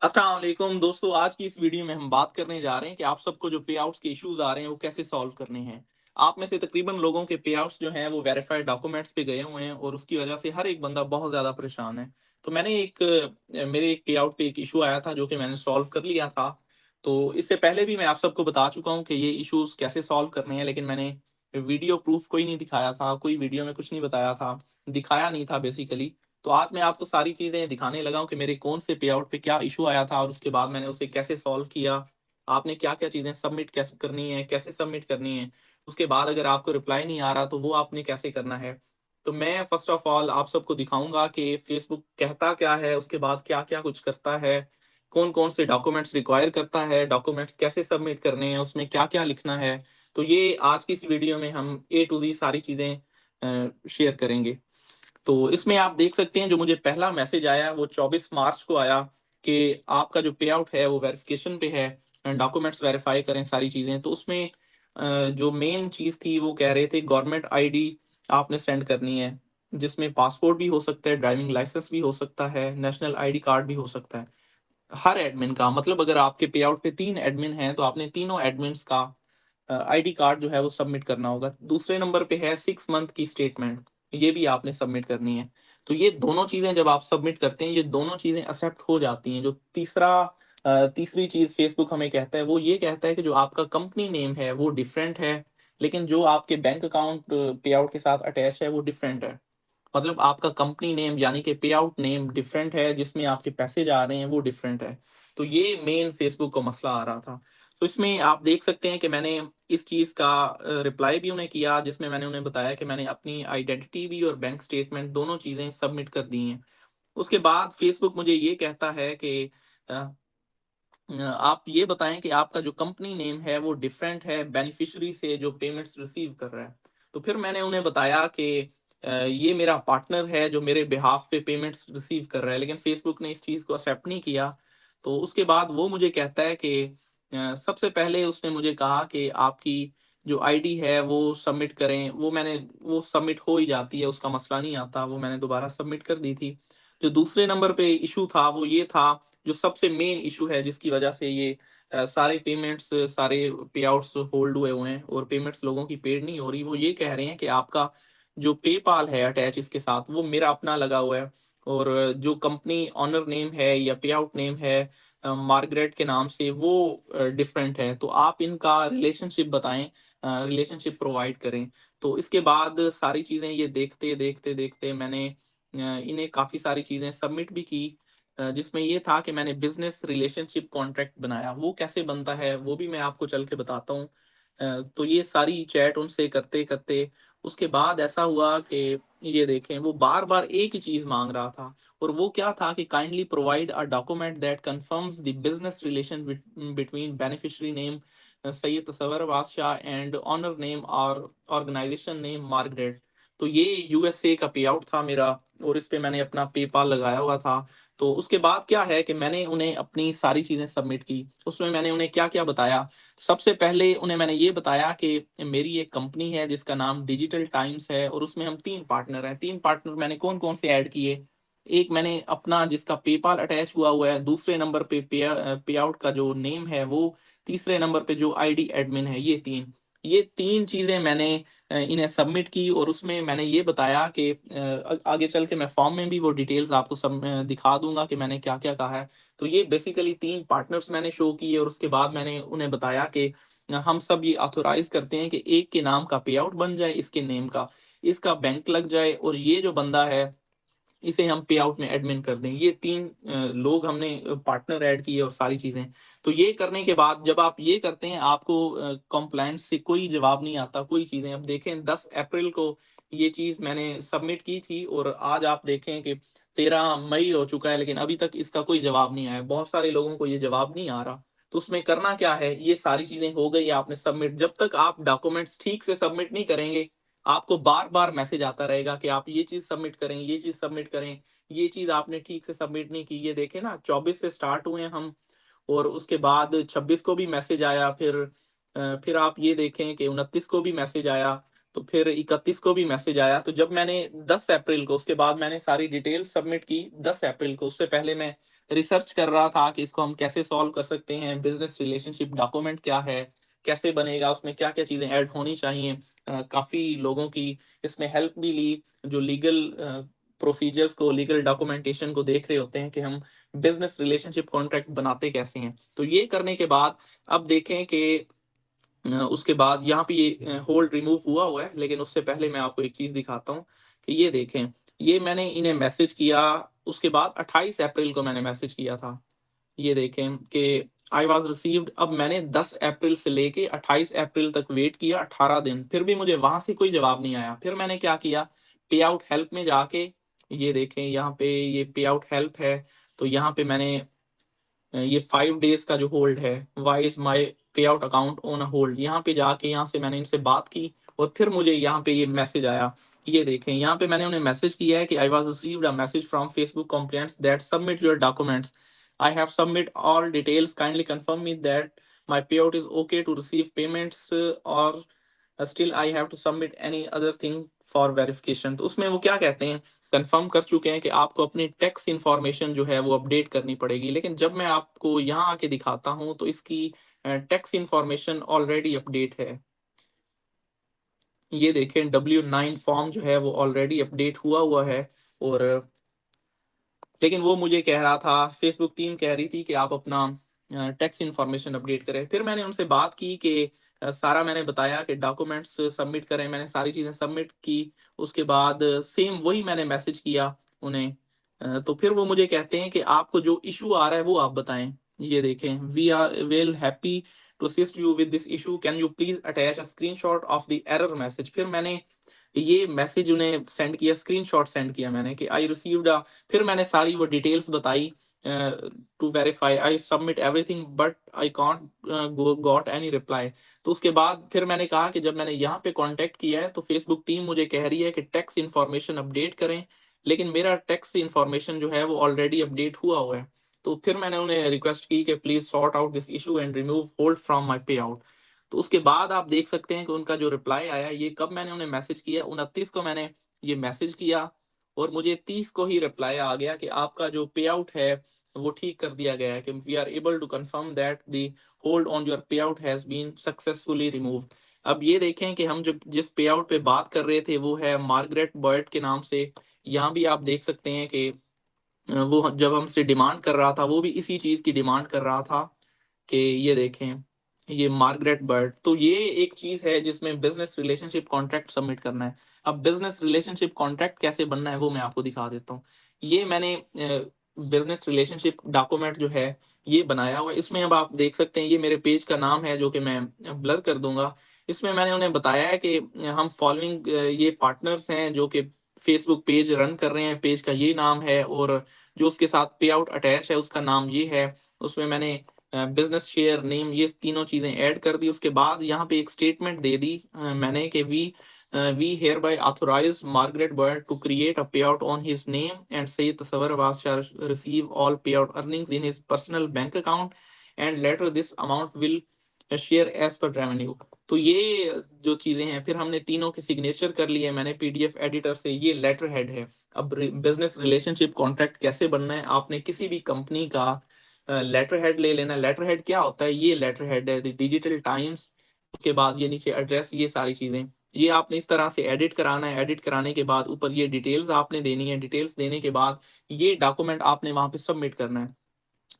अस्सलाम वालेकुम दोस्तों। आज की इस वीडियो में हम बात करने जा रहे हैं कि आप सबको जो पे आउट्स के इश्यूज आ रहे हैं वो कैसे सॉल्व करने हैं। आप में से तकरीबन लोगों के पे आउट्स जो हैं वो वेरीफाइड डॉक्यूमेंट्स पे गए हुए हैं और उसकी वजह से हर एक बंदा बहुत ज़्यादा परेशान है। तो मैंने मेरे एक पे आउट पे एक इशू आया था जो कि मैंने सॉल्व कर लिया था। तो इससे पहले भी मैं आप सबको बता चुका हूँ कि ये इश्यूज कैसे सॉल्व करने हैं, लेकिन मैंने वीडियो प्रूफ कोई नहीं दिखाया था, कोई वीडियो में कुछ नहीं बताया था, दिखाया नहीं था बेसिकली। तो आज मैं आपको सारी चीज़ें दिखाने लगा हूँ कि मेरे कौन से पे आउट पे क्या इश्यू आया था और उसके बाद मैंने उसे कैसे सॉल्व किया। आपने क्या-क्या चीज़ें सबमिट कैसे करनी है, कैसे सबमिट करनी है। उसके बाद अगर आपको रिप्लाई नहीं आ रहा तो वो आपने कैसे करना है। तो मैं फ़र्स्ट ऑफ ऑल आप सबको दिखाऊँगा कि फ़ेसबुक कहता क्या है, उसके बाद क्या-क्या कुछ करता है, कौन-कौन से डॉक्यूमेंट्स रिक्वायर करता है, डॉक्यूमेंट्स कैसे सबमिट करने हैं, उसमें क्या-क्या लिखना है। तो ये आज की इस वीडियो में हम ए टू ज़ेड सारी चीज़ें शेयर करेंगे। तो इसमें आप देख सकते हैं जो मुझे पहला मैसेज आया वो 24 मार्च को आया कि आपका जो पे आउट है वो वेरिफिकेशन पे है, डॉक्यूमेंट्स वेरीफाई करें सारी चीज़ें। तो उसमें जो मेन चीज़ थी वो कह रहे थे गवर्नमेंट आईडी आपने सेंड करनी है, जिसमें पासपोर्ट भी हो सकता है, ड्राइविंग लाइसेंस भी हो सकता है, नेशनल आईडी कार्ड भी हो सकता है। हर एडमिन का मतलब अगर आपके पे आउट पे 3 एडमिन हैं तो आपने तीनों एडमिन्स का आईडी कार्ड जो है वो सबमिट करना होगा। दूसरे नंबर पे है 6 मंथ की स्टेटमेंट, ये भी आपने सबमिट करनी है। तो ये दोनों चीज़ें जब आप सबमिट करते हैं, ये दोनों चीज़ें एक्सेप्ट हो जाती हैं। जो तीसरी चीज़ फेसबुक हमें कहता है, वो ये कहता है कि जो आपका कंपनी नेम है वो डिफरेंट है, लेकिन जो आपके बैंक अकाउंट पे आउट के साथ अटैच है वो डिफरेंट है। मतलब आपका कंपनी नेम यानी कि पे आउट नेम डिफरेंट है, जिसमें आपके पैसे जा रहे हैं वो डिफरेंट है। तो ये मेन फेसबुक को मसला आ रहा था। तो इसमें आप देख सकते हैं कि मैंने इस चीज़ का रिप्लाई भी उन्हें किया, जिसमें मैंने उन्हें बताया कि मैंने अपनी आइडेंटिटी भी और बैंक स्टेटमेंट दोनों चीज़ें सबमिट कर दी हैं। उसके बाद फेसबुक मुझे ये कहता है कि अ आप ये बताएँ कि आपका जो कंपनी नेम है वो डिफरेंट है बेनिफिशियरी से जो पेमेंट्स रिसीव कर रहा है। तो फिर मैंने उन्हें बताया कि ये मेरा पार्टनर है जो मेरे बिहाफ़ पे पेमेंट्स रिसीव कर रहा है, लेकिन फ़ेसबुक ने इस चीज़ को एक्सेप्ट नहीं किया। तो उसके बाद वो मुझे कहता है कि सबसे पहले उसने मुझे कहा कि आपकी जो आईडी है वो सबमिट करें। वो सबमिट हो ही जाती है, उसका मसला नहीं आता, वो मैंने दोबारा सबमिट कर दी थी। जो दूसरे नंबर पे इश्यू था वो ये था, जो सबसे मेन इश्यू है जिसकी वजह से ये सारे पेमेंट्स सारे पे आउट्स होल्ड हुए हुए हैं और पेमेंट्स लोगों की पेड नहीं हो रही। वो ये कह रहे हैं कि आपका जो पेपाल है अटैच इसके साथ वो मेरा अपना लगा हुआ है और जो कंपनी ओनर नेम है या पे आउट नेम है मार्गरेट के नाम से वो डिफरेंट है। तो आप इनका रिलेशनशिप बताएँ, रिलेशनशिप प्रोवाइड करें। तो इसके बाद सारी चीज़ें ये देखते मैंने इन्हें काफ़ी सारी चीज़ें सबमिट भी की, जिसमें ये था कि मैंने बिज़नेस रिलेशनशिप कॉन्ट्रैक्ट बनाया। वो कैसे बनता है, वो भी मैं आपको चल के बताता हूँ। तो ये सारी चैट उनसे करते-करते उसके बाद ऐसा हुआ कि ये देखें, वो बार-बार एक ही चीज़ माँग रहा था और वो क्या था कि kindly provide a document that confirms the business relation between beneficiary name Syed Tasawwur Badshah and owner name और ऑर्गेनाइज़ेशन नेम मार्गरेट। तो ये यूएसए का पे आउट था मेरा और इस पे मैंने अपना पेपाल लगाया हुआ था। तो उसके बाद क्या है कि मैंने उन्हें अपनी सारी चीज़ें सबमिट की। उसमें मैंने उन्हें क्या-क्या बताया, सबसे पहले उन्हें मैंने ये बताया कि मेरी एक कंपनी है जिसका नाम डिजिटल टाइम्स है और उसमें हम 3 पार्टनर हैं। 3 पार्टनर मैंने कौन-कौन से ऐड किए, एक मैंने अपना जिसका पेपाल अटैच हुआ हुआ है, दूसरे नंबर पे पे आउट का जो नेम है वो, तीसरे नंबर पे जो आईडी एडमिन है, ये 3। ये 3 चीज़ें मैंने इन्हें सबमिट की और उसमें मैंने ये बताया कि आगे चल के मैं फॉर्म में भी वो डिटेल्स आपको दिखा दूँगा कि मैंने क्या-क्या कहा है। तो ये बेसिकली 3 पार्टनर्स मैंने शो किए और उसके बाद मैंने उन्हें बताया कि हम सब ये ऑथराइज़ करते हैं कि एक के नाम का पे आउट बन जाए, इसके नेम का, इसका बैंक लग जाए और ये जो बंदा है इसे हम पे आउट में एडमिन कर दें। ये 3 लोग हमने पार्टनर ऐड किए और सारी चीज़ें। तो ये करने के बाद जब आप ये करते हैं आपको कंप्लायंस से कोई जवाब नहीं आता, कोई चीज़ें। अब देखें 10 अप्रैल को ये चीज़ मैंने सबमिट की थी और आज आप देखें कि 13 मई हो चुका है, लेकिन अभी तक इसका कोई जवाब नहीं आया। बहुत सारे लोगों को ये जवाब नहीं आ रहा। तो उसमें करना क्या है, ये सारी चीज़ें हो गई आपने सबमिट। जब तक आप डॉक्यूमेंट्स ठीक से सबमिट नहीं करेंगे, आपको बार-बार मैसेज आता रहेगा कि आप ये चीज़ सबमिट करें, ये चीज़ सबमिट करें, ये चीज़ आपने ठीक से सबमिट नहीं की। ये देखें ना 24 से स्टार्ट हुए हैं हम और उसके बाद 26 को भी मैसेज आया, फिर आप ये देखें कि 29 को भी मैसेज आया, तो फिर 31 को भी मैसेज आया। तो जब मैंने 10 अप्रैल को उसके बाद मैंने सारी डिटेल्स सबमिट की 10 अप्रैल को, उससे पहले मैं रिसर्च कर रहा था कि इसको हम कैसे सॉल्व कर सकते हैं, बिजनेस रिलेशनशिप डॉक्यूमेंट क्या है, कैसे बनेगा, उसमें क्या क्या चीजें ऐड होनी चाहिए। काफी लोगों की इसमें हेल्प भी ली, जो लीगल प्रोसीजर्स को, लीगल डॉक्यूमेंटेशन को देख रहे होते हैं कि हम बिजनेस रिलेशनशिप कॉन्ट्रैक्ट बनाते कैसे हैं। तो ये करने के बाद अब देखें कि उसके बाद यहाँ पे ये होल्ड रिमूव हुआ है, लेकिन उससे पहले मैं आपको एक चीज दिखाता हूँ कि ये देखें, ये मैंने इन्हें मैसेज किया, उसके बाद 28 अप्रैल को मैंने मैसेज किया था। ये देखें कि आई वॉज रिसीव्ड। अब मैंने 10 अप्रैल से लेके 28 अप्रैल तक वेट किया, 18 दिन, फिर भी मुझे वहां से कोई जवाब नहीं आया। फिर मैंने क्या किया, पे आउट हेल्प में जाके, ये देखें यहाँ पे ये पे आउट हेल्प है, तो यहाँ पे मैंने ये 5 डेज का जो होल्ड है, Y is my pay out account on a hold, यहाँ पे जाके यहाँ से मैंने इनसे बात की और फिर मुझे यहाँ पे ये मैसेज आया। ये देखें यहाँ पे मैंने उन्हें मैसेज किया है कि I was received a message from Facebook complaints that submit your documents, I have submit all details, kindly confirm me that my pay out is okay to receive payments और still I have to submit any other thing for verification. तो उसमें वो क्या कहते हैं, confirm कर चुके हैं कि आपको अपनी टैक्स इंफॉर्मेशन जो है वो अपडेट करनी पड़ेगी। लेकिन जब मैं आपको यहाँ आके दिखाता हूँ तो इसकी टैक्स इंफॉर्मेशन ऑलरेडी अपडेट है। ये देखें W9 फॉर्म जो है वो ऑलरेडी अपडेट हुआ है। और लेकिन वो मुझे कह रहा था, फेसबुक टीम कह रही थी कि आप अपना टैक्स इंफॉर्मेशन अपडेट करें। फिर मैंने उनसे बात की कि सारा मैंने बताया कि डॉक्यूमेंट्स सबमिट करें, मैंने सारी चीज़ें सबमिट की। उसके बाद सेम वही मैंने मैसेज किया उन्हें। तो फिर वो मुझे कहते हैं कि आपको जो इशू आ रहा है वो आप बताएं। ये देखें, we are well happy to assist you with this issue, can you please attach a screenshot of the error message. फिर मैंने ये मैसेज उन्हें सेंड किया, स्क्रीनशॉट सेंड किया मैंने कि आई रिसीव्ड। फिर मैंने सारी वो डिटेल्स बताई, to verify I submit everything but I can't got any reply. तो उसके बाद फिर मैंने कहा कि जब मैंने यहाँ पे कांटेक्ट किया है तो फेसबुक टीम मुझे कह रही है कि टैक्स इन्फॉर्मेशन अपडेट करें, लेकिन मेरा टैक्स इन्फॉर्मेशन जो है वो ऑलरेडी अपडेट हुआ है। तो फिर मैंने उन्हें रिक्वेस्ट की कि please sort out this issue and remove hold from my pay out. तो उसके बाद आप देख सकते हैं कि उनका जो रिप्लाई आया, ये कब मैंने उन्हें मैसेज किया, 29 को मैंने ये मैसेज किया और मुझे 30 को ही रिप्लाई आ गया कि आपका जो पे आउट है वो ठीक कर दिया गया है, कि we are able to confirm that the hold on your payout has been successfully removed. अब ये देखें कि हम जो जिस पे आउट पे बात कर रहे थे वो है मार्गरेट बर्ट के नाम से। यहाँ भी आप देख सकते हैं कि वो जब हमसे डिमांड कर रहा था वो भी इसी चीज की डिमांड कर रहा था कि ये देखें, ये मार्गरेट बर्ड। तो ये एक चीज है जिसमें बिजनेस रिलेशनशिप कॉन्ट्रैक्ट सबमिट करना है। अब बिजनेस रिलेशनशिप कॉन्ट्रैक्ट कैसे बनना है वो मैं आपको दिखा देता हूँ। ये मैंने बिजनेस रिलेशनशिप डॉक्यूमेंट जो है ये बनाया हुआ है। इसमें अब आप देख सकते हैं ये मेरे पेज का नाम है जो कि मैं ब्लर कर दूंगा। इसमें मैंने उन्हें बताया है कि हम फॉलोइंग ये पार्टनर्स हैं जो कि फेसबुक पेज रन कर रहे हैं, पेज का ये नाम है और जो उसके साथ पे आउट अटैच है उसका नाम ये है। उसमें मैंने बिजनेस शेयर नेम ये तीनों चीजें ऐड कर दी। उसके बाद यहाँ पे एक स्टेटमेंट दे दी मैंने कि we here by authorize Margaret Bird to create a pay out on his name and से तस्वर was receive all pay out earnings in his personal bank account and later this amount will share as per revenue. तो ये जो चीजें हैं, फिर हमने तीनों के सिग्नेचर कर लिए मैंने पीडीएफ एडिटर से। ये लेटर हेड है। अब बिजनेस रिलेशनशिप कॉन्ट्रैक्ट कैसे बनना है, आपने किसी भी कंपनी का लेटर हेड ले लेना। लेटर हेड क्या होता है, ये लेटर हेड है डिजिटल टाइम्स। उसके बाद ये नीचे एड्रेस, ये सारी चीजें ये आपने इस तरह से एडिट कराना है। एडिट कराने के बाद ऊपर ये डिटेल्स आपने देनी है। डिटेल्स देने के बाद ये डॉक्यूमेंट आपने वहां पे सबमिट करना है।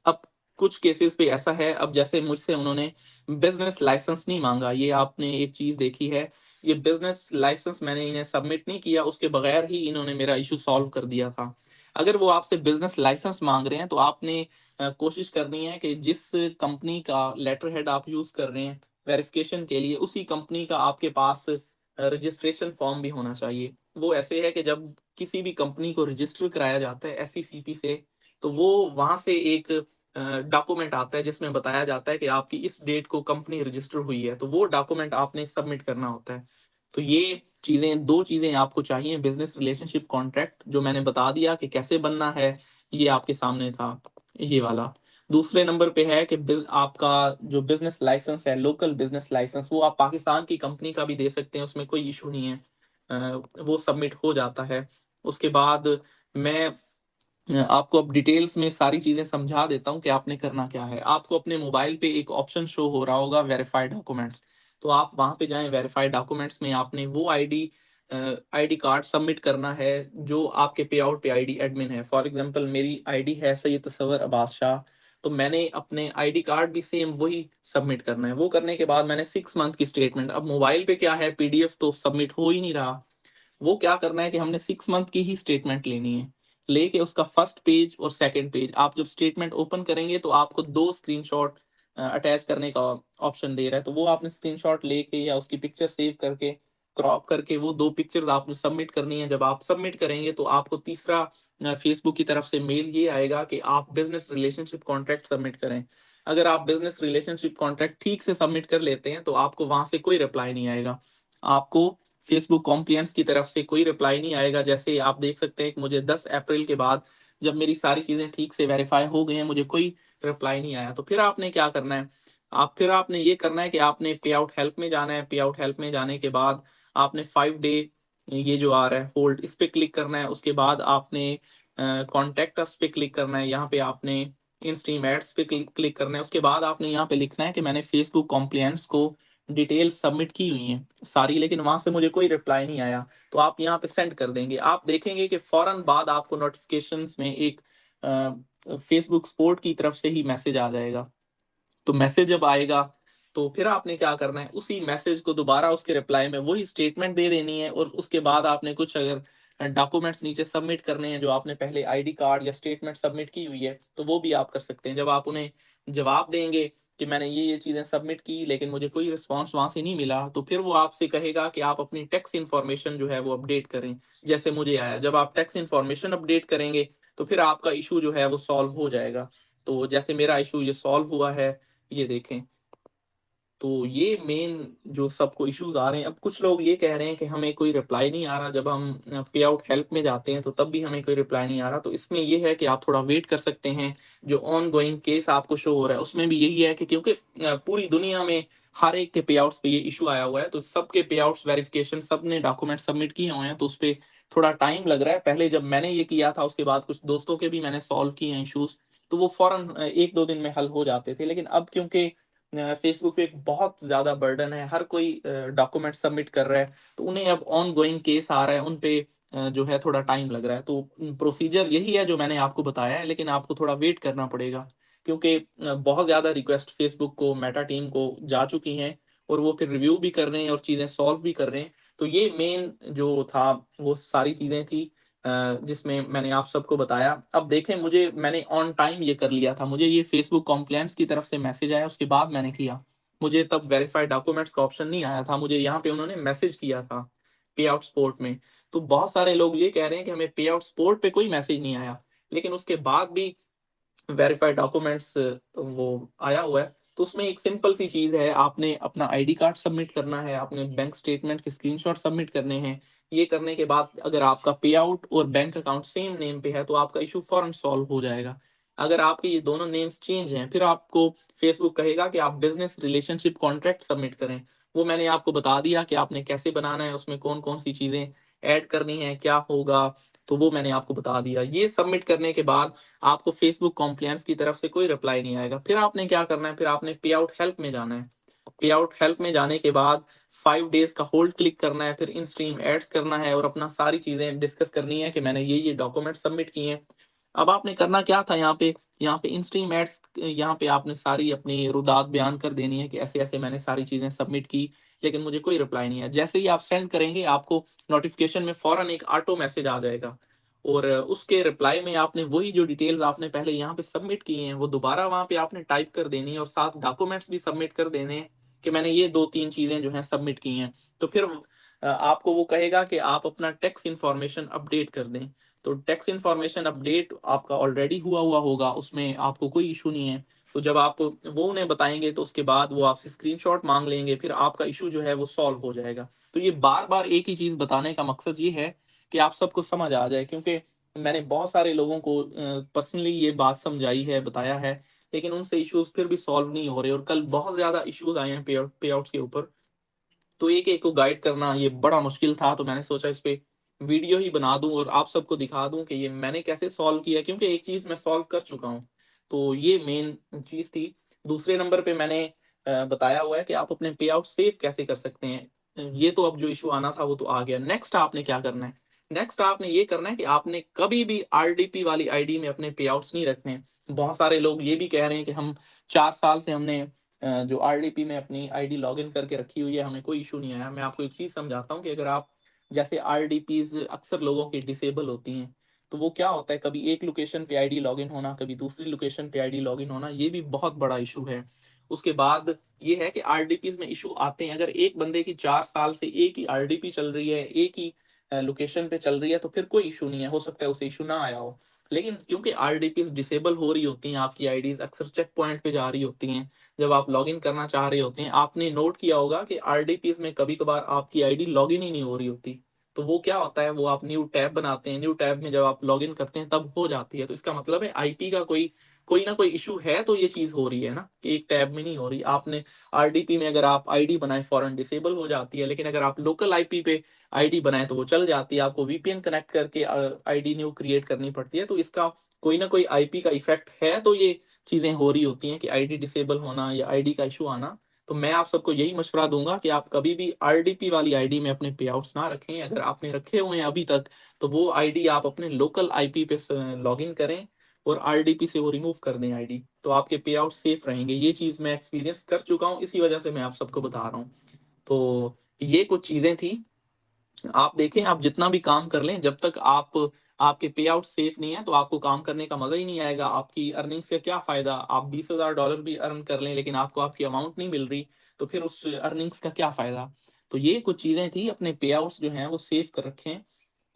अब कुछ केसेस पे ऐसा है, अब जैसे मुझसे उन्होंने बिजनेस लाइसेंस नहीं मांगा, ये आपने एक चीज देखी है, ये बिजनेस लाइसेंस मैंने इन्हें सबमिट नहीं किया, उसके बगैर ही इन्होंने मेरा इशू सॉल्व कर दिया था। अगर वो आपसे बिजनेस लाइसेंस मांग रहे हैं तो आपने कोशिश करनी है कि जिस कंपनी का लेटर हेड आप यूज कर रहे हैं वेरिफिकेशन के लिए, उसी कंपनी का आपके पास रजिस्ट्रेशन फॉर्म भी होना चाहिए। वो ऐसे है कि जब किसी भी कंपनी को रजिस्टर कराया जाता है एससीसीपी से, तो वो वहां से एक डॉक्यूमेंट आता है जिसमें बताया जाता है कि आपकी इस डेट को कंपनी रजिस्टर हुई है, तो वो डॉक्यूमेंट आपने सबमिट करना होता है। तो ये चीजें, दो चीजें आपको चाहिए बिजनेस रिलेशनशिप कॉन्ट्रैक्ट, जो मैंने बता दिया कि कैसे बनना है, ये आपके सामने था ये वाला। दूसरे नंबर पे है कि आपका जो बिजनेस लाइसेंस है, लोकल बिजनेस लाइसेंस, वो आप पाकिस्तान की कंपनी का भी दे सकते हैं, उसमें कोई इशू नहीं है। वो सबमिट हो जाता है। उसके बाद मैं आपको अब डिटेल्स में सारी चीज़ें समझा देता हूँ कि आपने करना क्या है। आपको अपने मोबाइल पे एक ऑप्शन शो हो रहा होगा वेरिफाइड डॉक्यूमेंट्स। तो आप वहाँ पे जाएँ, वेरिफाइड डॉक्यूमेंट्स में आपने वो आईडी कार्ड सबमिट करना है जो आपके पे आउट पे आईडी एडमिन है। फॉर एग्ज़ाम्पल मेरी आईडी है सैयद तसव्वुर अब्बास शाह, तो मैंने अपने आईडी कार्ड भी सेम वही सबमिट करना है। वो करने के बाद मैंने 6 मंथ की स्टेटमेंट, अब मोबाइल पे क्या है, पीडीएफ तो सबमिट हो ही नहीं रहा। वो क्या करना है कि हमने 6 मंथ की ही स्टेटमेंट लेनी है। लेके उसका फर्स्ट पेज और सेकंड पेज, आप जब स्टेटमेंट ओपन करेंगे तो आपको 2 स्क्रीनशॉट अटैच करने का ऑप्शन दे रहा है। तो वो आपने स्क्रीनशॉट लेके या उसकी पिक्चर सेव करके, क्रॉप करके वो 2 पिक्चर्स आपने सबमिट करनी है। जब आप सबमिट करेंगे तो आपको तीसरा फेसबुक की तरफ से मेल ये आएगा कि आप बिज़नेस रिलेशनशिप कॉन्ट्रैक्ट सबमिट करें। अगर आप बिज़नेस रिलेशनशिप कॉन्ट्रैक्ट ठीक से सबमिट कर लेते हैं तो आपको वहाँ से कोई रिप्लाई नहीं आएगा। आपको फेसबुक कॉम्प्लियंस की तरफ से कोई रिप्लाई नहीं आएगा। जैसे आप देख सकते हैं कि मुझे 10 अप्रैल के बाद जब मेरी सारी चीज़ें ठीक से वेरीफाई हो गई हैं, मुझे कोई रिप्लाई नहीं आया। तो फिर आपने क्या करना है, फिर आपने ये करना है कि आपने पे आउट हेल्प में जाना है। पे आउट हेल्प में जाने के बाद आपने 5 डे ये जो आ रहा है होल्ड, इस पे क्लिक करना है। उसके बाद आपने कॉन्टैक्ट अस पे क्लिक करना है। यहाँ पे आपने इन स्ट्रीम एड्स पे क्लिक करना है। उसके बाद आपने यहाँ पे लिखना है कि मैंने फेसबुक कॉम्प्लियंस को डिटेल्स सबमिट की हुई हैं सारी, लेकिन वहाँ से मुझे कोई रिप्लाई नहीं आया। तो आप यहाँ पे सेंड कर देंगे। आप देखेंगे कि फ़ौरन बाद आपको नोटिफ़िकेशंस में एक फेसबुक सपोर्ट की तरफ से ही मैसेज आ जाएगा। तो मैसेज जब आएगा, तो फिर आपने क्या करना है, उसी मैसेज को दोबारा उसके रिप्लाई में वही स्टेटमेंट दे देनी है, और उसके बाद आपने कुछ अगर डॉक्यूमेंट्स नीचे सबमिट करने हैं जो आपने पहले आईडी कार्ड या स्टेटमेंट सबमिट की हुई है, तो वो भी आप कर सकते हैं। जब आप उन्हें जवाब देंगे कि मैंने ये चीज़ें सबमिट की लेकिन मुझे कोई रिस्पॉन्स वहाँ से नहीं मिला, तो फिर वो आपसे कहेगा कि आप अपनी टैक्स इन्फॉर्मेशन जो है वो अपडेट करें, जैसे मुझे आया। जब आप टैक्स इन्फॉर्मेशन अपडेट करेंगे, तो फिर आपका इश्यू जो है वो सॉल्व हो जाएगा। तो जैसे मेरा इश्यू ये सॉल्व हुआ है, ये देखें। तो ये मेन जो सबको इश्यूज़ आ रहे हैं। अब कुछ लोग ये कह रहे हैं कि हमें कोई रिप्लाई नहीं आ रहा, जब हम पे आउट हेल्प में जाते हैं तो तब भी हमें कोई रिप्लाई नहीं आ रहा। तो इसमें ये है कि आप थोड़ा वेट कर सकते हैं। जो ऑन गोइंग केस आपको शो हो रहा है उसमें भी यही है कि क्योंकि पूरी दुनिया में हर एक के पे आउट्स पे ये इश्यू आया हुआ है, तो सबके पे आउट्स वेरिफिकेशन सबने डॉक्यूमेंट सबमिट किए हुए हैं, तो उसपे थोड़ा टाइम लग रहा है। पहले जब मैंने ये किया था उसके बाद कुछ दोस्तों के भी मैंने सॉल्व किए हैं इश्यूज़, तो वो फ़ौरन 1-2 दिन में हल हो जाते थे। लेकिन अब क्योंकि फेसबुक पे एक बहुत ज़्यादा बर्डन है, हर कोई डॉक्यूमेंट सबमिट कर रहा है, तो उन्हें अब ऑन गोइंग केस आ रहा है, उन पे जो है थोड़ा टाइम लग रहा है। तो प्रोसीजर यही है जो मैंने आपको बताया है, लेकिन आपको थोड़ा वेट करना पड़ेगा, क्योंकि बहुत ज़्यादा रिक्वेस्ट फेसबुक को, मेटा टीम को जा चुकी हैं, और वो फिर रिव्यू भी कर रहे हैं और चीज़ें सॉल्व भी कर रहे हैं। तो ये मेन जो था, वो सारी चीज़ें थी जिसमें मैंने आप सबको बताया। अब देखें, मैंने ऑन टाइम ये कर लिया था। मुझे ये फेसबुक कॉम्प्लायंस की तरफ से मैसेज आया, उसके बाद मैंने किया। मुझे तब वेरिफाइड डॉक्यूमेंट्स का ऑप्शन नहीं आया था, मुझे यहाँ पे उन्होंने मैसेज किया था पे आउट सपोर्ट में। तो बहुत सारे लोग ये कह रहे हैं कि हमें पे आउट सपोर्ट पे कोई मैसेज नहीं आया, लेकिन उसके बाद भी वेरिफाइड डॉक्यूमेंट्स वो आया हुआ है। तो उसमें एक सिंपल सी चीज़ है, आपने अपना आईडी कार्ड सबमिट करना है, आपने बैंक स्टेटमेंट के स्क्रीनशॉट सबमिट करने हैं। ये करने के बाद अगर आपका पे आउट और बैंक अकाउंट सेम नेम पे है, तो आपका इश्यू फ़ौरन सॉल्व हो जाएगा। अगर आपके ये दोनों नेम्स चेंज हैं, फिर आपको फेसबुक कहेगा कि आप बिज़नेस रिलेशनशिप कॉन्ट्रैक्ट सबमिट करें। वो मैंने आपको बता दिया कि आपने कैसे बनाना है, उसमें कौन-कौन सी चीज़ें ऐड करनी है, क्या होगा, तो वो मैंने आपको बता दिया। ये सबमिट करने के बाद आपको फेसबुक कॉम्प्लायंस की तरफ से कोई रिप्लाई नहीं आएगा। फिर आपने क्या करना है, फिर आपने पे आउट हेल्प में जाना है। पे आउट हेल्प में जाने के बाद 5 डेज़ का होल्ड क्लिक करना है, फिर इन स्ट्रीम एड्स करना है और अपना सारी चीज़ें डिस्कस करनी है कि मैंने ये डॉक्यूमेंट सबमिट किए हैं। अब आपने करना क्या था यहाँ पे इन स्ट्रीम एड्स, यहाँ पे आपने सारी अपनी रुदात बयान कर देनी है कि ऐसे-ऐसे मैंने सारी चीज़ें सबमिट की, लेकिन मुझे कोई रिप्लाई नहीं आया। जैसे ही आप सेंड करेंगे, आपको नोटिफ़िकेशन में फ़ौरन एक ऑटो मैसेज आ जाएगा, और उसके रिप्लाई में आपने वही जो डिटेल्स आपने पहले यहाँ पे सबमिट की हैं, वो दोबारा वहाँ पे आपने टाइप कर देनी है, और साथ डॉक्यूमेंट्स भी सबमिट कर देने हैं कि मैंने ये 2-3 चीज़ें जो हैं सबमिट की हैं। तो फिर आपको वो कहेगा कि आप अपना टैक्स इन्फॉर्मेशन अपडेट कर दें। तो टैक्स इन्फॉर्मेशन अपडेट आपका ऑलरेडी हुआ हुआ होगा, उसमें आपको कोई इश्यू नहीं है। तो जब आप वो उन्हें बताएँगे, तो उसके बाद वो आपसे स्क्रीनशॉट माँग लेंगे, फिर आपका इश्यू जो है वो सॉल्व हो जाएगा। तो ये बार-बार एक ही चीज़ बताने का मकसद ये है कि आप सबको समझ आ जाए, क्योंकि मैंने बहुत सारे लोगों को पर्सनली ये बात समझाई है, बताया है, लेकिन उनसे इश्यूज़ फिर भी सॉल्व नहीं हो रहे, और कल बहुत ज़्यादा इश्यूज़ आए हैं पे आउट्स के ऊपर। तो एक-एक को गाइड करना ये बड़ा मुश्किल था, तो मैंने सोचा इस पे वीडियो ही बना दूं और आप सबको दिखा दूं कि ये मैंने कैसे सॉल्व किया, क्योंकि एक चीज मैं सॉल्व कर चुका हूं। तो ये मेन चीज थी। दूसरे नंबर पे मैंने बताया हुआ है कि आप अपने पे आउट सेव कैसे कर सकते हैं। ये तो अब जो इशू आना था वो तो आ गया। नेक्स्ट आपने क्या करना है? नेक्स्ट आपने ये करना है कि आपने कभी भी आरडीपी वाली आईडी में अपने पे आउट्स नहीं रखने हैं। बहुत सारे लोग ये भी कह रहे हैं कि हम 4 साल से हमने जो आरडीपी में अपनी आईडी लॉगिन करके रखी हुई है, हमें कोई इशू नहीं आया। मैं आपको एक चीज समझाता हूँ कि अगर आप, जैसे आरडीपीज अक्सर लोगों की डिसेबल होती हैं, तो वो क्या होता है, कभी एक लोकेशन पे आईडी लॉगिन होना, कभी दूसरी लोकेशन पे आईडी लॉगिन होना, ये भी बहुत बड़ा इशू है। उसके बाद ये है कि आरडीपीज में इशू आते हैं। अगर एक बंदे की 4 साल से एक ही आरडीपी चल रही है, एक ही लोकेशन पे चल रही है, तो फिर कोई इशू नहीं है, हो सकता है उसे इशू ना आया हो। लेकिन क्योंकि आरडीपीज डिसेबल हो रही होती हैं, आपकी आईडीज अक्सर चेक पॉइंट पे जा रही होती हैं, जब आप लॉगिन करना चाह रहे होते हैं, आपने नोट किया होगा कि आरडीपीज में कभी कभार आपकी आईडी लॉगिन ही नहीं हो रही होती। तो वो क्या होता है, वो आप न्यू टैब बनाते हैं, न्यू टैब में जब आप लॉगिन करते हैं तब हो जाती है। तो इसका मतलब है आईपी का कोई कोई ना कोई इशू है, तो ये चीज हो रही है ना, कि एक टैब में नहीं हो रही। आपने आरडीपी में अगर आप आईडी बनाए फॉरन डिसेबल हो जाती है, लेकिन अगर आप लोकल आईपी पे आईडी बनाए तो वो चल जाती है। आपको वीपीएन कनेक्ट करके आईडी न्यू क्रिएट करनी पड़ती है। तो इसका कोई ना कोई आईपी का इफेक्ट है, तो ये चीजें हो रही होती हैं कि आईडी डिसेबल होना या आईडी का इशू आना। तो मैं आप सबको यही मशवरा दूंगा कि आप कभी भी आरडीपी वाली आईडी में अपने पे आउट्स ना रखें। अगर आपने रखे हुए हैं अभी तक, तो वो आईडी आप अपने लोकल आईपी पे लॉगिन करें और आरडीपी से वो रिमूव कर दें आईडी, तो आपके पे आउट सेफ रहेंगे। ये चीज मैं एक्सपीरियंस कर चुका हूँ, इसी वजह से मैं आप सबको बता रहा हूँ। तो ये कुछ चीजें थी। आप देखें, आप जितना भी काम कर लें, जब तक आपके पे आउट सेफ नहीं है, तो आपको काम करने का मजा ही नहीं आएगा। आपकी अर्निंग से क्या फायदा? आप $20,000 भी अर्न कर लें, लेकिन आपको आपकी अमाउंट नहीं मिल रही, तो फिर उस अर्निंग्स का क्या फायदा? तो ये कुछ चीजें थी। अपने पे आउट्स जो हैं वो सेव कर रखें।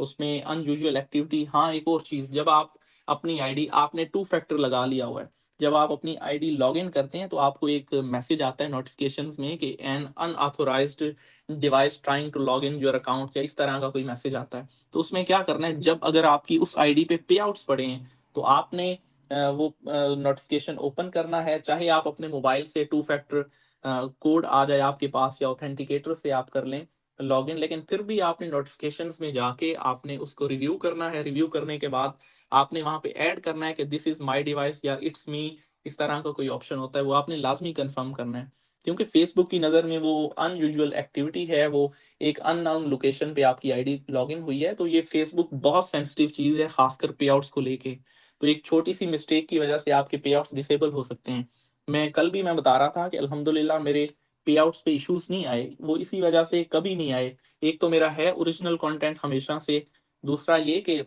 उसमें अनयूजुअल एक्टिविटी, हाँ एक और चीज, जब आप अपनी आईडी, आपने टू फैक्टर लगा लिया हुआ है, जब आप अपनी आईडी लॉगिन करते हैं तो आपको एक मैसेज आता है नोटिफिकेशंस में कि an unauthorised device trying to log in your account, या इस तरह का कोई मैसेज आता है। तो उसमें क्या करना है, जब अगर आपकी उस आईडी पे पे आउट्स पड़े हैं, तो आपने वो नोटिफिकेशन ओपन करना है। चाहे आप अपने मोबाइल से टू फैक्टर कोड आ जाए आपके पास, या ऑथेंटिकेटर से आप कर लें लॉगिन, लेकिन फिर भी आपने नोटिफिकेशंस में जाके आपने उसको रिव्यू करना है। रिव्यू करने के बाद आपने वहां पे ऐड करना है कि दिस इज माय डिवाइस या इट्स मी, इस तरह का कोई ऑप्शन होता है, वो आपने लाजमी कंफर्म करना है। क्योंकि फेसबुक की नज़र में वो अनयूजुअल एक्टिविटी है, वो एक अननाउन लोकेशन पे आपकी आईडी लॉगिन हुई है। तो ये फेसबुक बहुत सेंसिटिव चीज़ है, खासकर पे आउट्स को लेके। तो एक छोटी सी मिस्टेक की वजह से आपके पे आउट्स डिसेबल हो सकते हैं। मैं बता रहा था कि अल्हम्दुलिल्लाह मेरे पे आउट्स पे इश्यूज नहीं आए, वो इसी वजह से कभी नहीं आए। एक तो मेरा है ओरिजिनल कंटेंट हमेशा से। दूसरा ये कि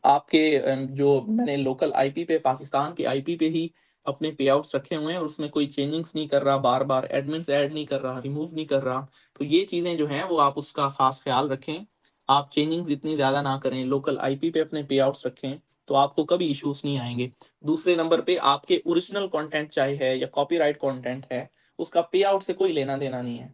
आपके जो मैंने लोकल आईपी पे, पाकिस्तान के आईपी पे ही अपने पे आउट्स रखे हुए हैं, और उसमें कोई चेंजिंग्स नहीं कर रहा, बार बार एडमिन्स ऐड नहीं कर रहा, रिमूव नहीं कर रहा। तो ये चीजें जो हैं वो आप उसका खास ख्याल रखें। आप चेंजिंग्स इतनी ज्यादा ना करें, लोकल आईपी पे अपने पे आउट्स रखें, तो आपको कभी इश्यूज नहीं आएंगे। दूसरे नंबर पे, आपके ओरिजिनल कंटेंट चाहे है या कॉपीराइट कंटेंट है, उसका पे आउट से कोई लेना देना नहीं है।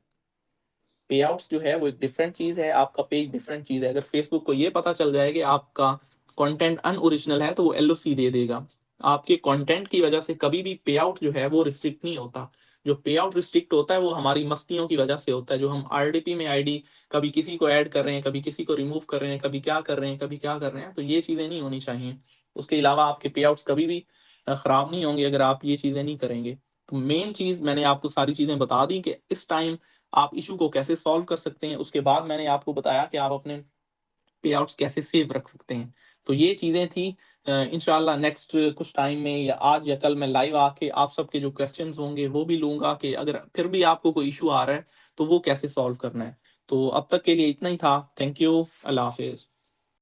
पे आउट्स जो है वो एक डिफरेंट चीज है, आपका पेज डिफरेंट चीज है। अगर फेसबुक को ये पता चल जाए कि आपका कंटेंट अनओरिजिनल है, तो वो एलओसी दे देगा। आपके कंटेंट की वजह से कभी भी पे आउट जो है वो रिस्ट्रिक्ट नहीं होता। जो पे आउट रिस्ट्रिक्ट होता है वो हमारी मस्तियों की वजह से होता है, जो हम आरडीपी में आईडी कभी किसी को ऐड कर रहे हैं, कभी किसी को रिमूव कर रहे हैं, कभी क्या कर रहे हैं, कभी क्या कर रहे हैं। तो ये चीजें नहीं होनी चाहिए। उसके अलावा आपके पे आउट्स कभी भी खराब नहीं होंगे अगर आप ये चीजें नहीं करेंगे। तो मेन चीज मैंने आपको सारी चीजें बता दी कि इस टाइम आप इशू को कैसे सॉल्व कर सकते हैं। उसके बाद मैंने आपको बताया कि आप अपने पे आउट्स कैसे सेव रख सकते हैं। तो ये चीजें थी। इंशाल्लाह नेक्स्ट कुछ टाइम में या आज या कल मैं लाइव आके आप सबके जो क्वेश्चंस होंगे वो भी लूंगा, कि अगर फिर भी आपको कोई इशू आ रहा है तो वो कैसे सॉल्व करना है। तो अब तक के लिए इतना ही था। Thank you. Allah Hafiz.